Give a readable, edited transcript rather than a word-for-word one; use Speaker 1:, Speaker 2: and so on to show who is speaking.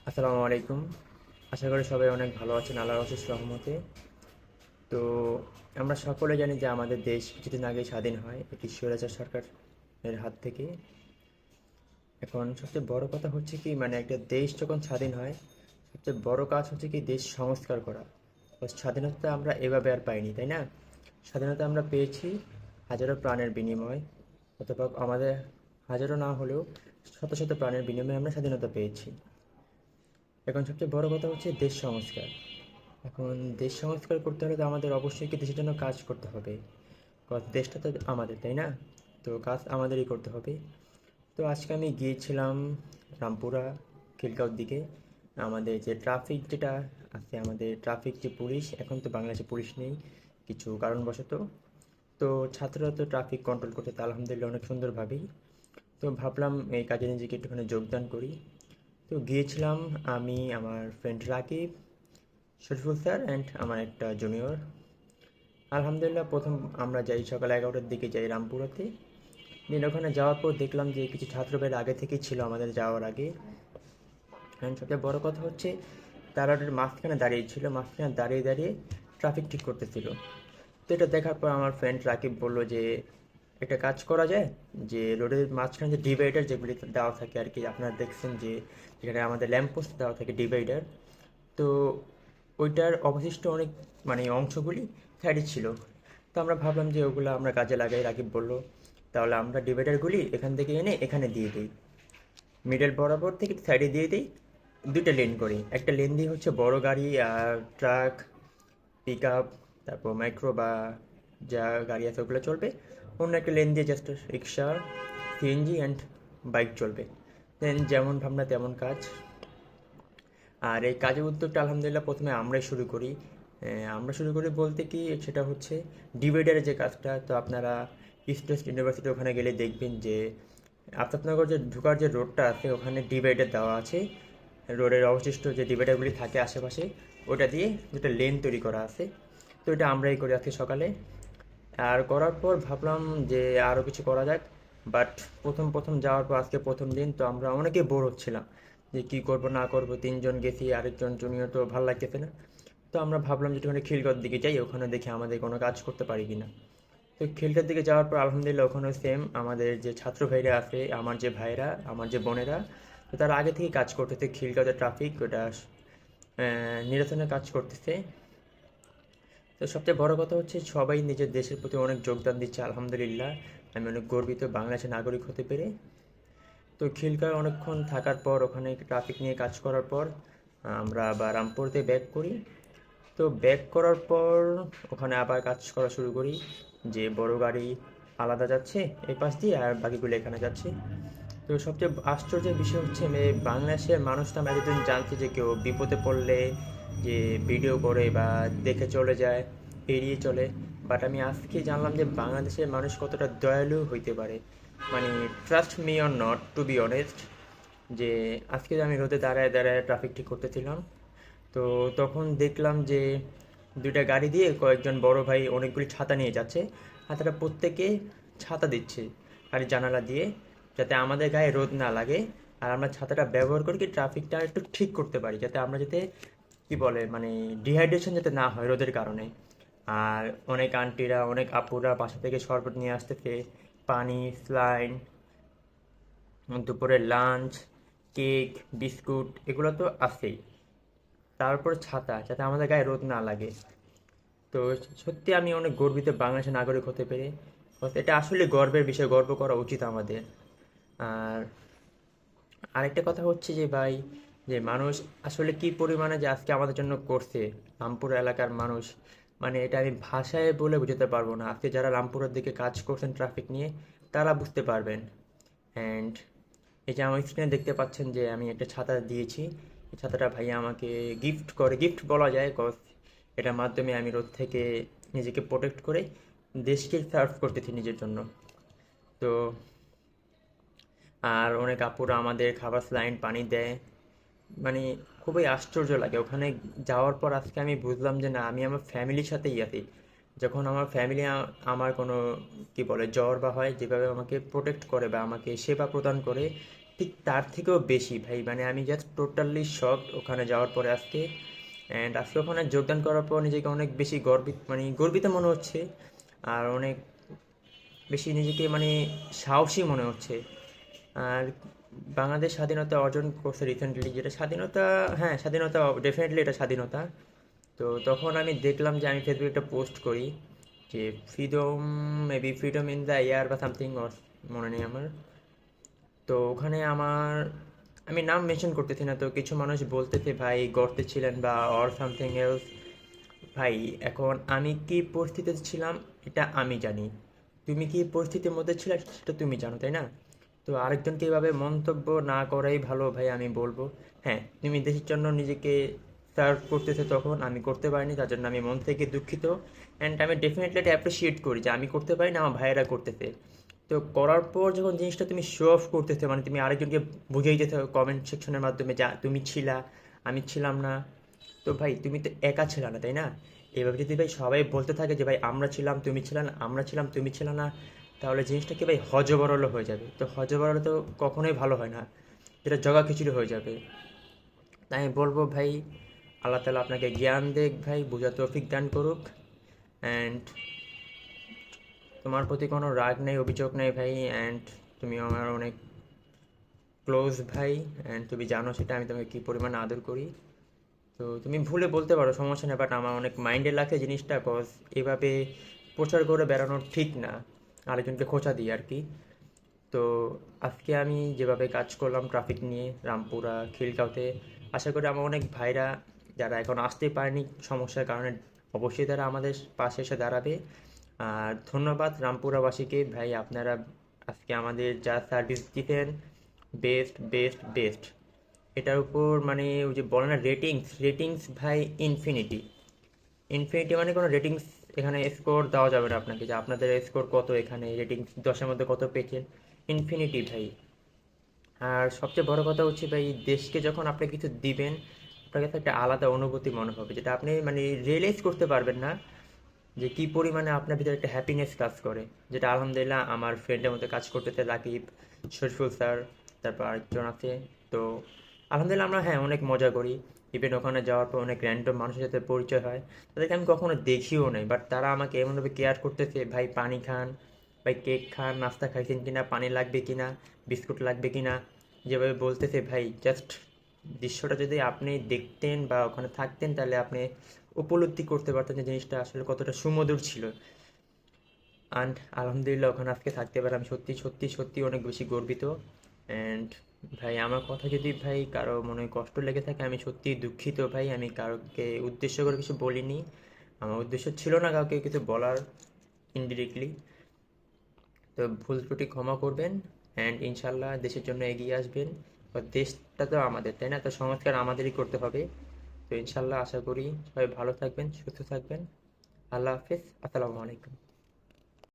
Speaker 1: আসসালামু আলাইকুম। আশা করি সবাই অনেক ভালো আছেন আল্লাহর অশেষ রহমতে। তো আমরা সকলে জানি যে আমাদের দেশ কিছুদিন আগে স্বাধীন হয় একটি স্বৈরাচার সরকারের হাত থেকে। এখন সবচেয়ে বড় কথা হচ্ছে কি, একটা দেশ যখন স্বাধীন হয় সবচেয়ে বড় কাজ হচ্ছে কি দেশ সংস্কার করা। স্বাধীনতা আমরা এভাবে আর পাইনি, তাই না? স্বাধীনতা আমরা পেয়েছি হাজারো প্রাণের বিনিময়, অথবা আমাদের হাজারো না হলেও শত শত প্রাণের বিনিময়ে আমরা স্বাধীনতা পেয়েছি। এখন সবচেয়ে বড় কথা হচ্ছে দেশ সংস্কার। এখন দেশ সংস্কার করতে হলে তো আমাদের অবশ্যই কি দেশের জন্য কাজ করতে হবে। দেশটা তো আমাদের, তাই না? তো কাজ আমাদেরই করতে হবে। তো আজকে আমি গিয়েছিলাম রামপুরা, খিলগাঁওর দিকে। আমাদের যে ট্রাফিক যেটা আছে, আমাদের ট্রাফিক যে পুলিশ, এখন তো বাংলাদেশে পুলিশ নেই কিছু কারণবশত। তো ছাত্ররা তো ট্রাফিক কন্ট্রোল করতে তা আলহামদুলিল্লাহ অনেক সুন্দরভাবেই। তো ভাবলাম এই কাজে নিজেকে একটুখানি যোগদান করি। তো গিয়েছিলাম আমি, আমার friend Rakib, Shariful sir and আমার একটা জুনিয়র। আলহামদুলিল্লাহ প্রথম আমরা যাই সকাল 11টার দিকে, যাই রামপুরাতে। দেন ওখানে যাওয়ার পর দেখলাম যে কিছু ছাত্র ভাইরা আগে থেকেই ছিল আমাদের যাওয়ার আগে। অ্যান্ড সবচেয়ে বড় কথা হচ্ছে তারা ওটার মাঝখানে দাঁড়িয়ে ছিল, মাঝখানে দাঁড়িয়ে দাঁড়িয়ে ট্রাফিক ঠিক করতেছিল। তো এটা দেখার পর আমার ফ্রেন্ড রাকিব বলল যে একটা কাজ করা যায়, যে রোডের মাঝখানে যে ডিভাইডার যেগুলি দেওয়া থাকে আর কি, আপনারা দেখছেন যে যেখানে আমাদের ল্যাম্পপোস্ট দেওয়া থাকে ডিভাইডার। তো ওইটার অবশিষ্ট অনেক অংশগুলি সাইডে ছিল। তো আমরা ভাবলাম যে ওগুলো আমরা কাজে লাগাই। রাকিব বলল তাহলে আমরা ডিভাইডারগুলি এখান থেকে এনে এখানে দিয়ে দিই, মিডল বরাবর থেকে সাইডে দিয়ে দিই, দুটো লেন করি। একটা লেন দিয়ে হচ্ছে বড় গাড়ি আর ট্রাক, পিক আপ, তারপর মাইক্রো বা যা গাড়ি আছে ওগুলো চলবে। অন্য একটা লেন দিয়ে just rickshaw, CNG and bike চলবে। দেন যেমন ভাবনা তেমন কাজ। আর এই কাজের উদ্যোগটা আলহামদুলিল্লাহ প্রথমে আমরাই শুরু করি। আমরা শুরু করি বলতে কি, সেটা হচ্ছে ডিভাইডারের যে কাজটা। তো আপনারা ইস্ট ওয়েস্ট ইউনিভার্সিটি ওখানে গেলে দেখবেন যে আফতাবনগর যে ঢোকার যে রোডটা আছে ওখানে ডিভাইডার দেওয়া আছে। রোডের অবশিষ্ট যে ডিভাইডারগুলি থাকে আশেপাশে, ওটা দিয়ে দুটো লেন তৈরি করা আছে। তো এটা আমরাই করি আজকে সকালে। আর করার পর ভাবলাম যে আরও কিছু করা যাক। বাট প্রথম প্রথম যাওয়ার পর আজকে প্রথম দিন, তো আমরা অনেকেই বোর হচ্ছিলাম যে কী করব না করব। তিনজন গেছি, আরেকজন জুনিয়র, তো ভালো লাগতেছে না। তো আমরা ভাবলাম যে একটুখানি খিলগাঁওর দিকে যাই, ওখানে দেখি আমাদের কোনো কাজ করতে পারি কি না। তো খিলগাঁওর দিকে যাওয়ার পর আলহামদুলিল্লাহ ওখানেও সেম, আমাদের যে ছাত্র ভাইরা আছে, আমার যে ভাইরা, আমার যে বোনেরা, তো তারা আগে থেকেই কাজ করতেছে খিলগাঁওতে ট্রাফিক ওটা নিরসনের কাজ করতেছে। তো সবচেয়ে বড় কথা হচ্ছে সবাই নিজের দেশের প্রতি অনেক যোগদান দিচ্ছে আলহামদুলিল্লাহ। আমি অনেক গর্বিত বাংলাদেশের নাগরিক হতে পেরে। তো খিলগাঁও অনেকক্ষণ থাকার পর, ওখানে ট্রাফিক নিয়ে কাজ করার পর আমরা আবার রামপুরতে ব্যাক করি। তো ব্যাক করার পর ওখানে আবার কাজ করা শুরু করি, যে বড় গাড়ি আলাদা যাচ্ছে এই পাশ দিয়ে আর বাকিগুলো এখানে যাচ্ছে। তো সবচেয়ে আশ্চর্যের বিষয় হচ্ছে বাংলাদেশের মানুষটা আমি এতদিন জানছি যে কেউ বিপদে পড়লে যে ভিডিও করে বা দেখে চলে যায়, এড়িয়ে চলে। বাট আমি আজকে জানলাম যে বাংলাদেশের মানুষ কতটা দয়ালু হইতে পারে। মানে trust me or not, to be honest, যে আজকে আমি রোদে দাঁড়ায় দাঁড়ায় ট্রাফিক ঠিক করতেছিলাম। তো তখন দেখলাম যে দুইটা গাড়ি দিয়ে কয়েকজন বড় ভাই অনেকগুলি ছাতা নিয়ে যাচ্ছে, আর তারা প্রত্যেকে ছাতা দিচ্ছে গাড়ির জানালা দিয়ে, যাতে আমাদের গায়ে রোদ না লাগে। আর আমরা ছাতাটা ব্যবহার করি কি ট্রাফিকটা একটু ঠিক করতে পারি, যাতে আমরা যাতে কি বলে ডিহাইড্রেশন যাতে না হয় রোদের কারণে। আর অনেক আন্টিরা, অনেক আপুরা বাসা থেকে শরবত নিয়ে আসতেছে, পানি, স্লাইন, দুপুরের লাঞ্চ, কেক, বিস্কুট, এগুলো তো আছেই। তারপর ছাতা, যাতে আমাদের গায়ে রোদ না লাগে। তো সত্যি আমি অনেক গর্বিত বাংলাদেশের নাগরিক হতে পেরে। এটা আসলে গর্বের বিষয়, গর্ব করা উচিত আমাদের। আর আরেকটা কথা হচ্ছে যে ভাই, যে মানুষ আসলে কি পরিমাণে যে আজকে আমাদের জন্য করছে, রামপুর এলাকার মানুষ, এটা আমি ভাষায় বলে বোঝাতে পারবো না। আজকে যারা রামপুরের দিকে কাজ করছেন ট্রাফিক নিয়ে, তারা বুঝতে পারবেন। অ্যান্ড এই যে আমার স্ক্রিনে দেখতে পাচ্ছেন যে আমি একটা ছাতা দিয়েছি। এই ছাতাটা ভাইয়া আমাকে গিফট করে, গিফট বলা যায়, কজ এটার মাধ্যমে আমি রোদ থেকে নিজেকে প্রোটেক্ট করে দেশকে সার্ভ করতেছি নিজের জন্য। তো আর অনেক আপুরা আমাদের খাবার স্লাইন পানি দেয়। মানে খুবই আশ্চর্য লাগে ওখানে যাওয়ার পর। আজকে আমি বুঝলাম যে না, আমি আমার ফ্যামিলির সাথেই আছি। যখন আমার ফ্যামিলি আমার কোনো কি বলে জ্বর বা হয়, যেভাবে আমাকে প্রোটেক্ট করে বা আমাকে সেবা প্রদান করে, ঠিক তার থেকেও বেশি ভাই, মানে আমি জাস্ট টোটালি শক ওখানে যাওয়ার পরে আজকে। অ্যান্ড আজকে ওখানে যোগদান করার পর নিজেকে অনেক বেশি গর্বিত, মানে গর্বিত মনে হচ্ছে। আর অনেক বেশি নিজেকে মানে সাহসী মনে হচ্ছে। আর বাংলাদেশ স্বাধীনতা অর্জন করছে রিসেন্টলি, যেটা স্বাধীনতা, হ্যাঁ স্বাধীনতা, ডেফিনেটলি এটা স্বাধীনতা। তো তখন আমি দেখলাম যে আমি ফেসবুকে একটা পোস্ট করি যে freedom, maybe freedom in the air বা সামথিং, মনে নেই আমার। তো ওখানে আমি নাম মেনশন করতেছি না, তো কিছু মানুষ বলতেছে ভাই গর্তে ছিলেন বা অর সামথিং এলস। ভাই এখন আমি কি পরিস্থিতিতে ছিলাম এটা আমি জানি, তুমি কি পরিস্থিতির মধ্যে ছিলে সেটা তুমি জানো, তাই না? তো আরেকজনকে এভাবে মন্তব্য না করাই ভালো ভাই, আমি বলবো। হ্যাঁ, তুমি দেশের জন্য নিজেকে সার্ভ করতেছো, তখন আমি করতে পারিনি, তার জন্য আমি মন থেকে দুঃখিত। অ্যান্ড আমি ডেফিনেটলি এটা অ্যাপ্রিসিয়েট করি যে আমি করতে পারি না, আমার ভাইয়েরা করতেছে। তো করার পর যখন জিনিসটা তুমি শো অফ করতেছো, মানে তুমি আরেকজনকে বুঝিয়ে যেতে হবে কমেন্ট সেকশনের মাধ্যমে যা তুমি ছিলা, আমি ছিলাম না। তো ভাই তুমি তো একা ছিল না, তাই না? এভাবে যদি ভাই সবাই বলতে থাকে যে ভাই আমরা ছিলাম তুমি ছিল না, আমরা ছিলাম তুমি ছিল না, তাহলে জিনিসটা কি ভাই হজবরল হয়ে যাবে। তো হজবরল তো কখনোই ভালো হয় না, যেটা জগা খিচুড়ি হয়ে যাবে। তাই আমি বলবো ভাই, আল্লাহ তালা আপনাকে জ্ঞান দেখ ভাই, বোঝা তৌফিক দান করুক। অ্যান্ড তোমার প্রতি কোনো রাগ নেই, অভিযোগ নেই ভাই। অ্যান্ড তুমি আমার অনেক ক্লোজ ভাই, অ্যান্ড তুমি জানো সেটা আমি তোমাকে কী পরিমাণে আদর করি। তো তুমি ভুলে বলতে পারো, সমস্যা নেই, বাট আমার অনেক মাইন্ডে লাগছে জিনিসটা, কজ এভাবে প্রচার করে বেড়ানো ঠিক না, আরেকজনকে খোঁচা দিই আর কি। তো আজকে আমি যেভাবে কাজ করলাম ট্রাফিক নিয়ে রামপুরা খিলগাঁওতে, আশা করি আমার অনেক ভাইরা যারা এখন আসতে পারেনি সমস্যার কারণে, অবশ্যই তারা আমাদের পাশে এসে দাঁড়াবে। আর ধন্যবাদ রামপুরাবাসীকে ভাই, আপনারা আজকে আমাদের যা সার্ভিস দিতেন, বেস্ট বেস্ট বেস্ট। এটার উপর মানে ওই যে বলে না রেটিংস, রেটিংস ভাই ইনফিনিটি। ইনফিনিটি মানে কোনো রেটিংস এখানে স্কোর দেওয়া যাবে না আপনাকে, যে আপনাদের স্কোর কত, এখানে রেটিংস 10-এর মধ্যে কত পেয়েছেন, ইনফিনিটি ভাই। আর সবচেয়ে বড় কথা হচ্ছে ভাই, দেশকে যখন আপনি কিছু দিবেন, আপনার কাছে একটা আলাদা অনুভূতি মনে হবে, যেটা আপনি মানে রিয়েলাইজ করতে পারবেন না যে কী পরিমাণে আপনার ভিতরে একটা হ্যাপিনেস কাজ করে। যেটা আলহামদুলিল্লাহ আমার ফ্রেন্ডের মধ্যে কাজ করতেছে, রাকিব, শরীফুল স্যার, তারপর আরেকজন আছে। তো আলহামদুলিল্লাহ আমরা হ্যাঁ অনেক মজা করি। ইভেন ওখানে যাওয়ার পর অনেক র্যান্ডম মানুষের সাথে পরিচয় হয়, তাদেরকে আমি কখনো দেখিও নাই, বাট তারা আমাকে এমনভাবে কেয়ার করতেছে, ভাই পানি খান, ভাই কেক খান, নাস্তা খাইছেন কিনা, পানি লাগবে কিনা, বিস্কুট লাগবে কিনা, যেভাবে বলতেছে ভাই, জাস্ট দৃশ্যটা যদি আপনি দেখতেন বা ওখানে থাকতেন, তাহলে আপনি উপলব্ধি করতে পারতেন যে জিনিসটা আসলে কতটা সুমধুর ছিল। অ্যান্ড আলহামদুলিল্লাহ ওখানে আজকে থাকতে পারে আমি সত্যি সত্যি সত্যি অনেক বেশি গর্বিত। অ্যান্ড ভাই আমার কথা যদি ভাই কারো মনে কষ্ট লেগে থাকে, আমি সত্যি দুঃখিত ভাই, আমি কাউকে উদ্দেশ্য করে কিছু বলিনি, আমার উদ্দেশ্য ছিল না কাউকে কিছু বলার ইনডিরেক্টলি। তো ভুল ত্রুটি ক্ষমা করবেন। অ্যান্ড ইনশাল্লাহ দেশের জন্য এগিয়ে আসবেন। বা দেশটা তো আমাদের, তাই না? তো সংস্কার আমাদেরই করতে হবে। তো ইনশাল্লাহ আশা করি সবাই ভালো থাকবেন, সুস্থ থাকবেন। আল্লাহ হাফিজ, আসসালামু আলাইকুম।